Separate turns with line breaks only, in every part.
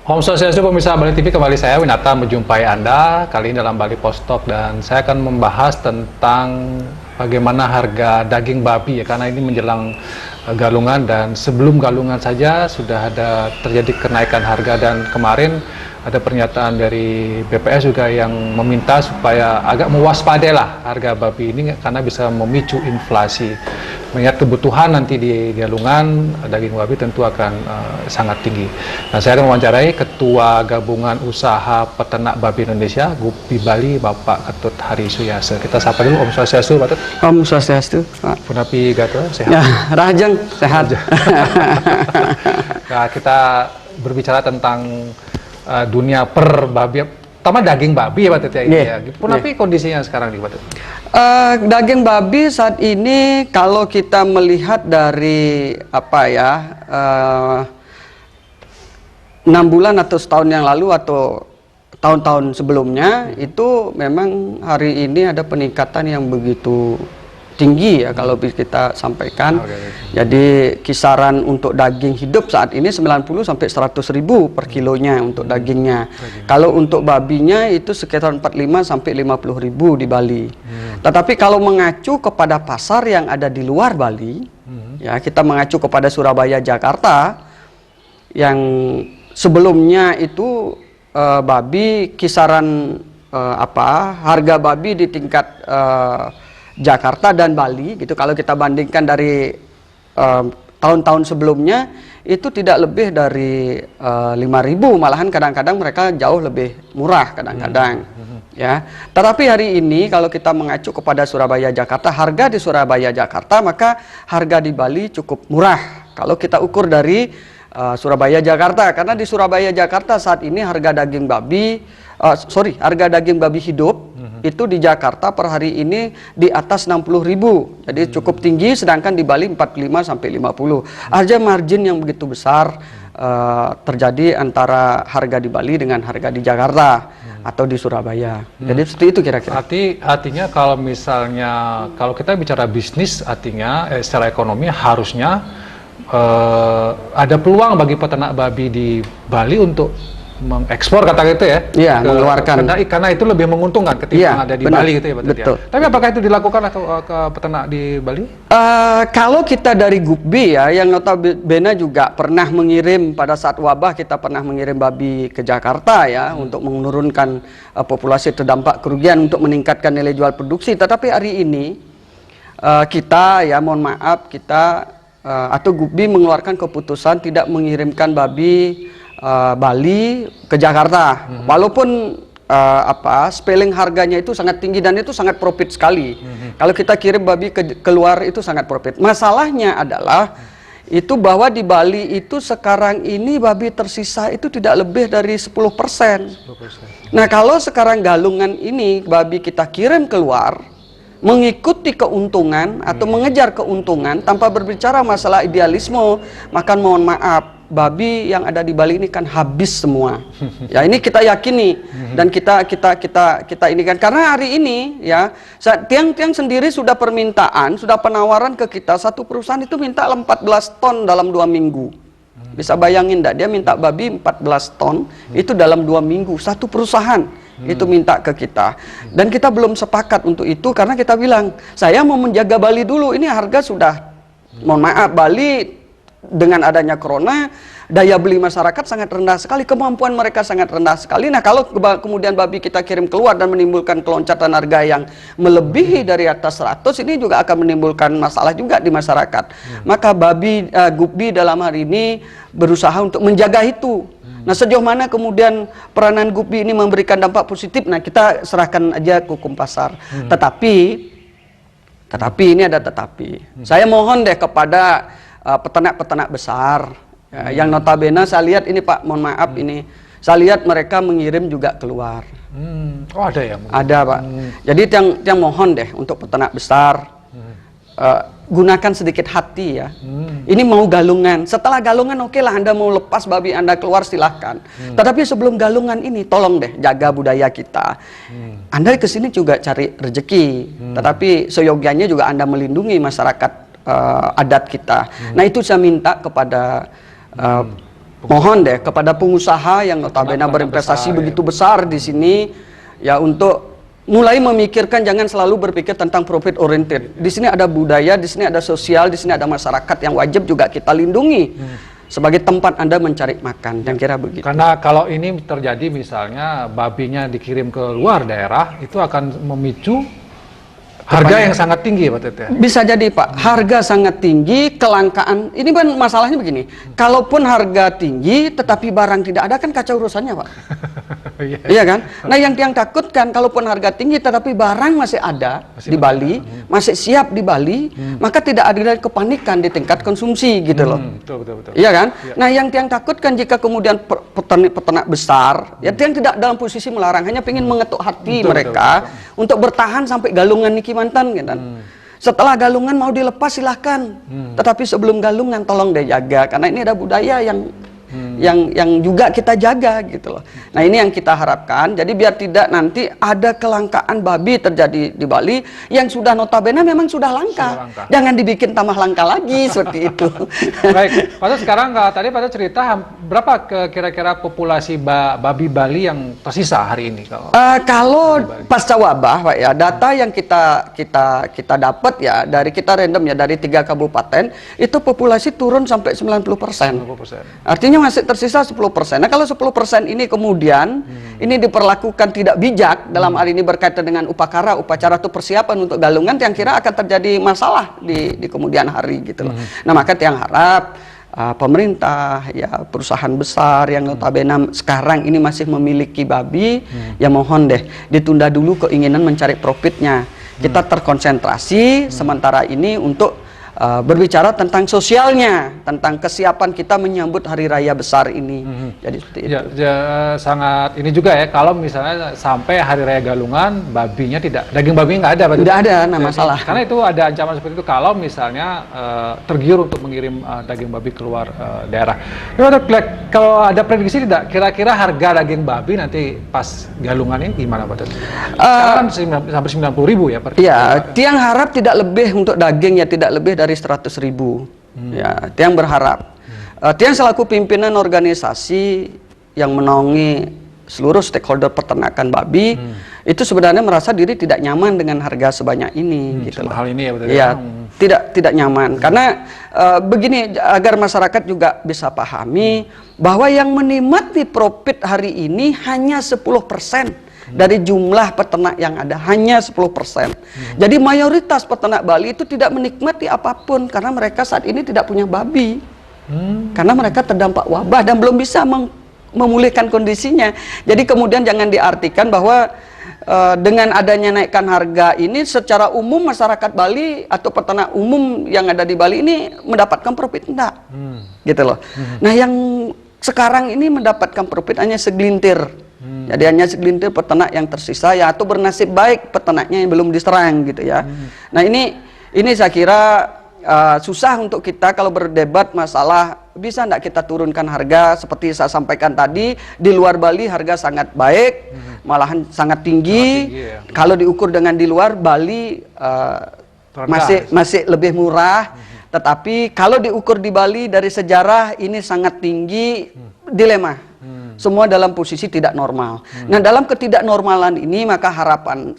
Om Swastiastu, pemirsa Bali TV, kembali saya Winata menjumpai Anda kali ini dalam Bali Post Talk, dan saya akan membahas tentang bagaimana harga daging babi ya, karena ini menjelang galungan, dan sebelum galungan saja sudah ada terjadi kenaikan harga, dan kemarin ada pernyataan dari BPS juga yang meminta supaya agak mewaspadailah harga babi ini karena bisa memicu inflasi. Mengingat kebutuhan nanti di galungan daging babi tentu akan sangat tinggi. Nah, saya akan mewawancarai Ketua Gabungan Usaha Peternak Babi Indonesia GUPBI Bali, Bapak Ketut Hari Suyase. Kita sapa dulu. Om Swastiastu, Pak Ketut.
Om Swastiastu, Pak.
Punapi Gato, sehat?
Ya, Rajang, sehat.
Nah, kita berbicara tentang dunia per babi, terutama daging babi ya Pak Ketut ya.
Yeah.
Punapi kondisinya sekarang nih Pak Ketut?
Daging babi saat ini kalau kita melihat dari 6 bulan atau setahun yang lalu atau tahun-tahun sebelumnya, itu memang hari ini ada peningkatan yang begitu tinggi ya kalau kita sampaikan. Jadi kisaran untuk daging hidup saat ini 90 sampai 100 ribu per kilonya untuk dagingnya. Kalau untuk babinya itu sekitar 45 sampai 50 ribu di Bali. Tetapi kalau mengacu kepada pasar yang ada di luar Bali, ya kita mengacu kepada Surabaya, Jakarta, yang sebelumnya itu babi kisaran harga babi di tingkat Jakarta dan Bali gitu, kalau kita bandingkan dari tahun-tahun sebelumnya itu tidak lebih dari 5.000, malahan kadang-kadang mereka jauh lebih murah kadang-kadang. Ya, tetapi hari ini kalau kita mengacu kepada Surabaya, Jakarta, harga di Surabaya, Jakarta, maka harga di Bali cukup murah kalau kita ukur dari Surabaya, Jakarta, karena di Surabaya, Jakarta saat ini harga daging babi harga daging babi hidup itu di Jakarta per hari ini di atas 60.000, jadi cukup tinggi, sedangkan di Bali 45 sampai 50. Ada margin yang begitu besar terjadi antara harga di Bali dengan harga di Jakarta atau di Surabaya. Jadi seperti itu kira-kira.
Artinya kalau misalnya kalau kita bicara bisnis, artinya secara ekonomi harusnya ada peluang bagi peternak babi di Bali untuk mengekspor, kata itu ya?
Iya, mengeluarkan.
Karena itu lebih menguntungkan ketimbang ada di Bali gitu ya,
betul.
Tapi apakah itu dilakukan atau ke peternak di Bali?
Kalau kita dari GUPBI ya, yang notabene juga pernah mengirim pada saat wabah, kita pernah mengirim babi ke Jakarta ya, untuk menurunkan populasi terdampak kerugian, untuk meningkatkan nilai jual produksi. Tetapi hari ini kita ya, mohon maaf, kita atau GUPBI mengeluarkan keputusan tidak mengirimkan babi Bali ke Jakarta, walaupun spelling harganya itu sangat tinggi dan itu sangat profit sekali. Kalau kita kirim babi keluar itu sangat profit. Masalahnya adalah itu bahwa di Bali itu sekarang ini babi tersisa itu tidak lebih dari 10%. Nah, kalau sekarang galungan ini babi kita kirim keluar mengikuti keuntungan atau mengejar keuntungan tanpa berbicara masalah idealisme, maka mohon maaf, babi yang ada di Bali ini kan habis semua. Ya, ini kita yakini dan kita ini kan, karena hari ini ya tiang-tiang sendiri sudah permintaan, sudah penawaran ke kita, satu perusahaan itu minta 14 ton dalam 2 minggu. Bisa bayangin enggak, dia minta babi 14 ton itu dalam 2 minggu, satu perusahaan itu minta ke kita, dan kita belum sepakat untuk itu karena kita bilang saya mau menjaga Bali dulu. Ini harga sudah, mohon maaf, Bali dengan adanya corona, daya beli masyarakat sangat rendah sekali, kemampuan mereka sangat rendah sekali. Nah, kalau kemudian babi kita kirim keluar dan menimbulkan keloncatan harga yang melebihi dari atas 100, ini juga akan menimbulkan masalah juga di masyarakat. Maka GUPBI dalam hari ini berusaha untuk menjaga itu. Nah, sejauh mana kemudian peranan GUPBI ini memberikan dampak positif, nah kita serahkan aja ke hukum pasar. Tetapi ini ada tetapi. Saya mohon deh kepada peternak-peternak besar ya, yang notabene saya lihat ini Pak, mohon maaf, ini saya lihat mereka mengirim juga keluar.
Oh, ada ya?
Ada Pak. Jadi yang mohon deh untuk peternak besar, gunakan sedikit hati ya. Ini mau galungan, setelah galungan oke lah, Anda mau lepas babi Anda keluar silahkan. Tetapi sebelum galungan ini tolong deh jaga budaya kita. Anda kesini juga cari rezeki, tetapi seyogianya juga Anda melindungi masyarakat adat kita. Nah, itu saya minta kepada Mohon deh kepada pengusaha yang notabene berinvestasi begitu besar di sini, ya untuk mulai memikirkan, jangan selalu berpikir tentang profit oriented. Di sini ada budaya, di sini ada sosial, di sini ada masyarakat yang wajib juga kita lindungi sebagai tempat Anda mencari makan. Dan kira begitu.
Karena kalau ini terjadi misalnya babinya dikirim ke luar daerah, itu akan memicu harga yang sangat tinggi, Pak Tete.
Bisa jadi, Pak, harga sangat tinggi, kelangkaan. Ini kan masalahnya begini, kalaupun harga tinggi tetapi barang tidak ada, kan kacau urusannya, Pak. Iya kan? Nah, yang takutkan kalaupun harga tinggi tetapi barang masih ada di Bali, masih siap di Bali, maka tidak ada kepanikan di tingkat konsumsi gitu loh.
Betul.
Iya kan? Nah, yang takutkan jika kemudian peternak besar, ya yang tidak dalam posisi melarang, hanya ingin mengetuk hati mereka untuk bertahan sampai galungan Niki Mantan gitu. Setelah galungan mau dilepas silahkan, tetapi sebelum galungan tolong deh jaga, karena ini ada budaya yang juga kita jaga gitu loh. Nah, ini yang kita harapkan. Jadi biar tidak nanti ada kelangkaan babi terjadi di Bali yang sudah notabene memang sudah langka. Jangan dibikin tambah langka lagi seperti itu.
Baik, Pak, sekarang tadi Pak cerita berapa kira-kira populasi babi Bali yang tersisa hari ini
kalau pasca wabah, Pak ya, data yang kita dapat ya dari kita random ya dari 3 kabupaten itu populasi turun sampai 90%. Artinya masih tersisa 10%. Nah, kalau 10% ini kemudian ini diperlakukan tidak bijak dalam hal ini berkaitan dengan upacara atau persiapan untuk galungan, yang kira akan terjadi masalah di kemudian hari gitu loh. Nah, maka yang harap pemerintah ya, perusahaan besar yang notabene sekarang ini masih memiliki babi, ya mohon deh ditunda dulu keinginan mencari profitnya. Kita terkonsentrasi sementara ini untuk berbicara tentang sosialnya, tentang kesiapan kita menyambut hari raya besar ini. Jadi seperti itu.
Sangat ini juga ya, kalau misalnya sampai hari raya Galungan, babinya daging babinya nggak ada.
Tidak ada, nah masalah.
Karena itu ada ancaman seperti itu kalau misalnya tergiur untuk mengirim daging babi keluar daerah. Kalau ada prediksi tidak, kira-kira harga daging babi nanti pas Galungan ini gimana, Pak? Sekarang kan sampai 90.000 ya per kilo.
Ya, tiang harap tidak lebih untuk daging, ya tidak lebih dari 100.000. Ya, Tiang berharap. Tiang selaku pimpinan organisasi yang menaungi seluruh stakeholder peternakan babi, itu sebenarnya merasa diri tidak nyaman dengan harga sebanyak ini. Gitu
hal ini ya, betul
ya. Tidak nyaman karena begini, agar masyarakat juga bisa pahami bahwa yang menikmati profit hari ini hanya 10%. Dari jumlah peternak yang ada hanya 10%. Jadi mayoritas peternak Bali itu tidak menikmati apapun karena mereka saat ini tidak punya babi. Karena mereka terdampak wabah dan belum bisa memulihkan kondisinya. Jadi kemudian jangan diartikan bahwa dengan adanya naikkan harga ini secara umum masyarakat Bali atau peternak umum yang ada di Bali ini mendapatkan profit, enggak. Gitu loh. Nah, yang sekarang ini mendapatkan profit hanya segelintir. Jadi hanya segelintir peternak yang tersisa ya, atau bernasib baik peternaknya yang belum diserang gitu ya. Nah, ini saya kira susah untuk kita kalau berdebat masalah bisa enggak kita turunkan harga. Seperti saya sampaikan tadi, di luar Bali harga sangat baik, malahan sangat tinggi. Ya. Kalau diukur dengan di luar Bali masih lebih murah. Tetapi kalau diukur di Bali dari sejarah ini sangat tinggi, dilema. Semua dalam posisi tidak normal. Nah, dalam ketidaknormalan ini maka harapan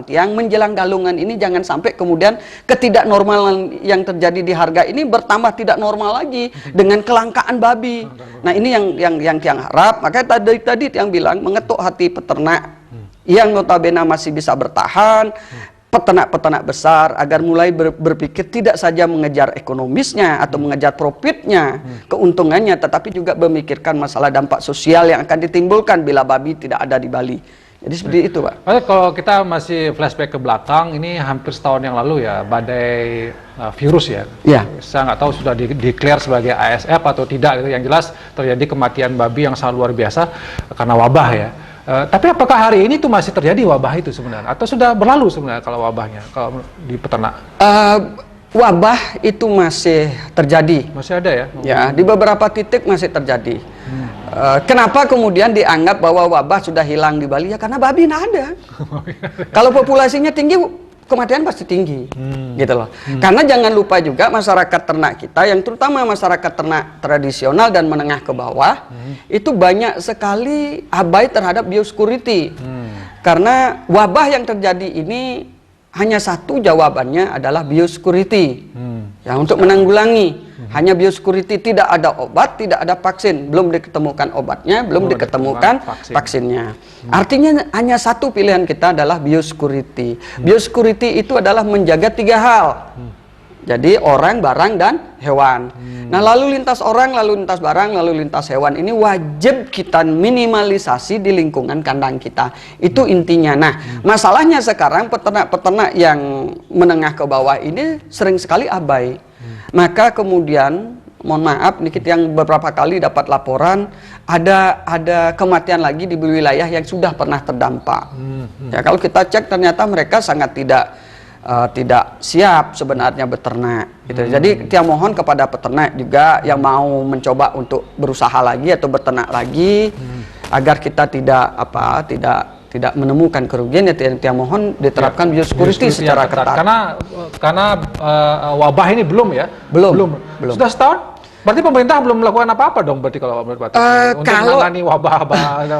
Tiang menjelang Galungan ini jangan sampai kemudian ketidaknormalan yang terjadi di harga ini bertambah tidak normal lagi dengan kelangkaan babi. Nah, ini yang Tiang harap. Maka tadi Tiang bilang mengetuk hati peternak yang notabene masih bisa bertahan. Peternak-peternak besar agar mulai berpikir tidak saja mengejar ekonomisnya atau mengejar profitnya, keuntungannya, tetapi juga memikirkan masalah dampak sosial yang akan ditimbulkan bila babi tidak ada di Bali. Jadi seperti itu, Pak.
Kalau kita masih flashback ke belakang, ini hampir setahun yang lalu ya, badai virus ya.
Ya.
Saya nggak tahu sudah declare sebagai ASF atau tidak, gitu. Yang jelas terjadi kematian babi yang sangat luar biasa karena wabah ya. Tapi apakah hari ini tuh masih terjadi wabah itu sebenarnya? Atau sudah berlalu sebenarnya kalau wabahnya, kalau di peternak?
Wabah itu masih terjadi.
Masih ada ya?
Ya, di beberapa titik masih terjadi. Kenapa kemudian dianggap bahwa wabah sudah hilang di Bali? Ya karena babi nggak ada. Kalau populasinya tinggi, kematian pasti tinggi, gitu loh. Karena jangan lupa juga masyarakat ternak kita, yang terutama masyarakat ternak tradisional dan menengah ke bawah, itu banyak sekali abai terhadap biosecurity. Karena wabah yang terjadi ini hanya satu jawabannya adalah biosecurity. Ya, untuk menanggulangi. Hanya biosecurity, tidak ada obat, tidak ada vaksin, belum diketemukan obatnya, belum diketemukan vaksinnya. Artinya hanya satu pilihan kita adalah biosecurity. Biosecurity itu adalah menjaga 3 hal. Jadi orang, barang, dan hewan. Nah, lalu lintas orang, lalu lintas barang, lalu lintas hewan ini wajib kita minimalisasi di lingkungan kandang kita. Itu intinya. Nah, masalahnya sekarang peternak-peternak yang menengah ke bawah ini sering sekali abai. Maka kemudian, mohon maaf, Nikit, yang beberapa kali dapat laporan ada kematian lagi di wilayah yang sudah pernah terdampak. Ya, kalau kita cek ternyata mereka sangat tidak siap sebenarnya beternak. Gitu. Jadi kita mohon kepada peternak juga yang mau mencoba untuk berusaha lagi atau beternak lagi agar kita tidak menemukan kerugian, ya tiang mohon diterapkan biosecurity secara ketat.
Karena wabah ini belum ya?
Belum.
Sudah setahun? Berarti pemerintah belum melakukan apa-apa dong berarti kalau menurut Pak untuk menangani wabah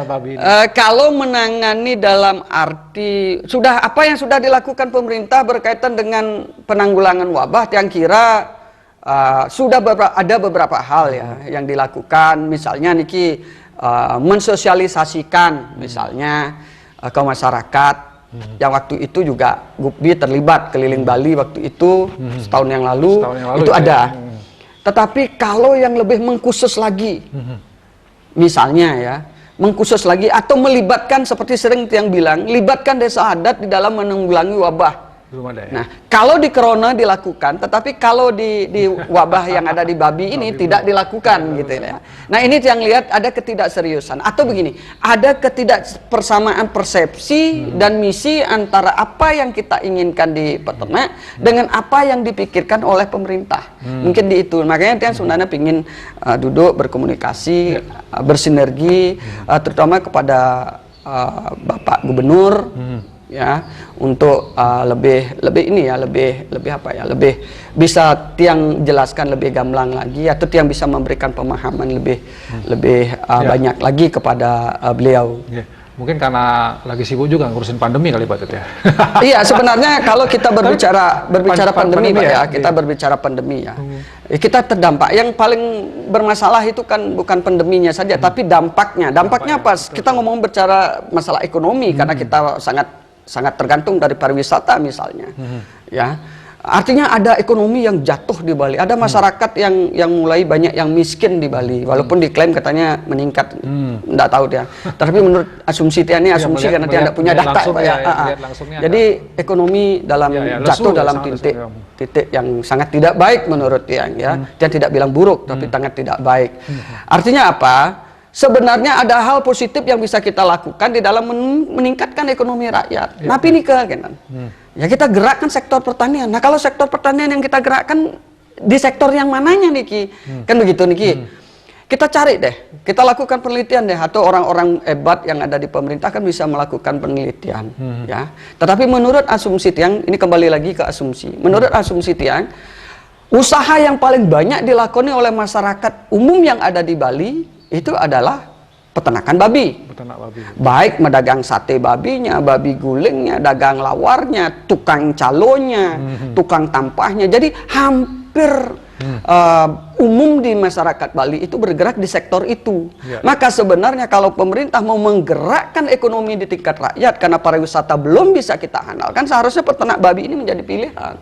babi ini?
Kalau menangani dalam arti apa yang sudah dilakukan pemerintah berkaitan dengan penanggulangan wabah, yang kira ada beberapa hal ya yang dilakukan, misalnya Niki mensosialisasikan misalnya ke masyarakat. Yang waktu itu juga Gupbi terlibat keliling Bali waktu itu setahun yang lalu itu ada. Tetapi kalau yang lebih mengkhusus lagi, misalnya ya, mengkhusus lagi atau melibatkan seperti sering yang bilang, libatkan desa adat di dalam menanggulangi wabah.
Belum ada ya?
Nah, kalau di corona dilakukan, tetapi kalau di wabah yang ada di babi ini tidak dilakukan gitu ya. Nah, ini yang lihat ada ketidakseriusan atau begini, ada ketidakpersamaan persepsi dan misi antara apa yang kita inginkan di peternak dengan apa yang dipikirkan oleh pemerintah. Mungkin di itu. Makanya yang sebenarnya ingin duduk berkomunikasi, bersinergi, terutama kepada Bapak Gubernur. Ya, untuk lebih bisa tiang jelaskan lebih gamblang lagi, atau tiang bisa memberikan pemahaman lebih banyak lagi kepada beliau.
Mungkin karena lagi sibuk juga ngurusin pandemi kali Pak Tut ya.
Iya, sebenarnya kalau kita berbicara pandemi Pak ya, kita berbicara pandemi ya. Kita terdampak. Yang paling bermasalah itu kan bukan pandeminya saja, tapi dampaknya. Dampaknya apa? Kita ngomong bicara masalah ekonomi karena kita sangat tergantung dari pariwisata misalnya, ya. Artinya ada ekonomi yang jatuh di Bali, ada masyarakat yang mulai banyak yang miskin di Bali, walaupun diklaim katanya meningkat, enggak tahu dia. Tapi menurut asumsi dia ini asumsi karena dia tidak punya data, Pak ya. Jadi ekonomi jatuh dalam titik yang sangat tidak baik menurut dia, ya. Dia tidak bilang buruk, tapi sangat tidak baik. Artinya apa? Sebenarnya ada hal positif yang bisa kita lakukan di dalam meningkatkan ekonomi rakyat. Tapi ini kan, ya kita gerakkan sektor pertanian. Nah, kalau sektor pertanian yang kita gerakkan di sektor yang mananya Niki? Kan begitu Niki. Kita cari deh, kita lakukan penelitian deh, atau orang-orang hebat yang ada di pemerintah kan bisa melakukan penelitian, ya. Tetapi menurut asumsi tiang, ini kembali lagi ke asumsi. Menurut asumsi tiang, usaha yang paling banyak dilakoni oleh masyarakat umum yang ada di Bali itu adalah peternakan babi. Baik medagang sate babinya, babi gulingnya, dagang lawarnya, tukang calonya, tukang tampahnya. Jadi hampir umum di masyarakat Bali itu bergerak di sektor itu. Maka sebenarnya kalau pemerintah mau menggerakkan ekonomi di tingkat rakyat karena pariwisata belum bisa kita andalkan, seharusnya peternak babi ini menjadi pilihan.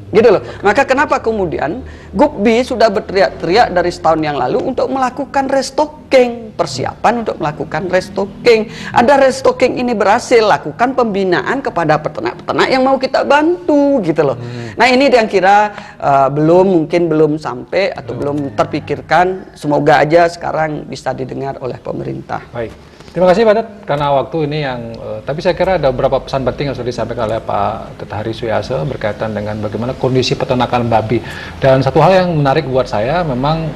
Gitu loh. Maka kenapa kemudian Gupbi sudah berteriak-teriak dari setahun yang lalu untuk melakukan restocking, persiapan untuk melakukan restocking. Ada restocking ini berhasil, lakukan pembinaan kepada peternak-peternak yang mau kita bantu gitu loh. Nah, ini yang kira mungkin belum sampai atau belum terpikirkan. Semoga aja sekarang bisa didengar oleh pemerintah.
Baik. Terima kasih Pak Tet, karena waktu ini yang tapi saya kira ada beberapa pesan penting yang sudah disampaikan oleh Pak Tet Hari Suyase berkaitan dengan bagaimana kondisi peternakan babi. Dan satu hal yang menarik buat saya, memang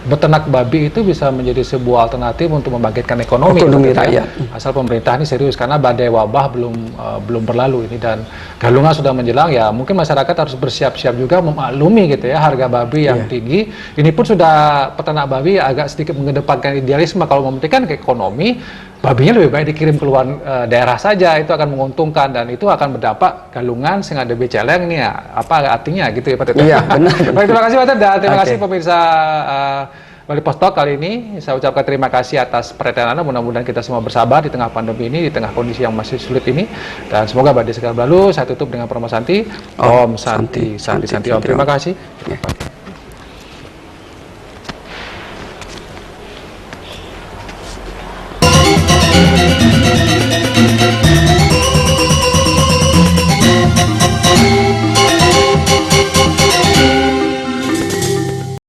beternak babi itu bisa menjadi sebuah alternatif untuk membangkitkan ekonomi
rakyat.
Asal pemerintah ini serius, karena badai wabah belum berlalu ini dan galungan sudah menjelang, ya mungkin masyarakat harus bersiap-siap juga memaklumi gitu ya harga babi yang tinggi. Ini pun sudah peternak babi agak sedikit mengedepankan idealisme, kalau mementingkan ke ekonomi, babinya lebih baik dikirim keluar daerah saja, itu akan menguntungkan dan itu akan berdampak galungan sehingga ada celeng ini ya, apa artinya gitu ya Pak Tet?
Iya, benar.
Baik, terima kasih Pak Tet dan terima kasih pemirsa Bali Post Talk kali ini. Saya ucapkan terima kasih atas perhatian Anda. Mudah-mudahan kita semua bersabar di tengah pandemi ini, di tengah kondisi yang masih sulit ini. Dan semoga badai segera berlalu. Saya tutup dengan Promo Santi. Om Santi, Santi, Santi, Om. Terima kasih.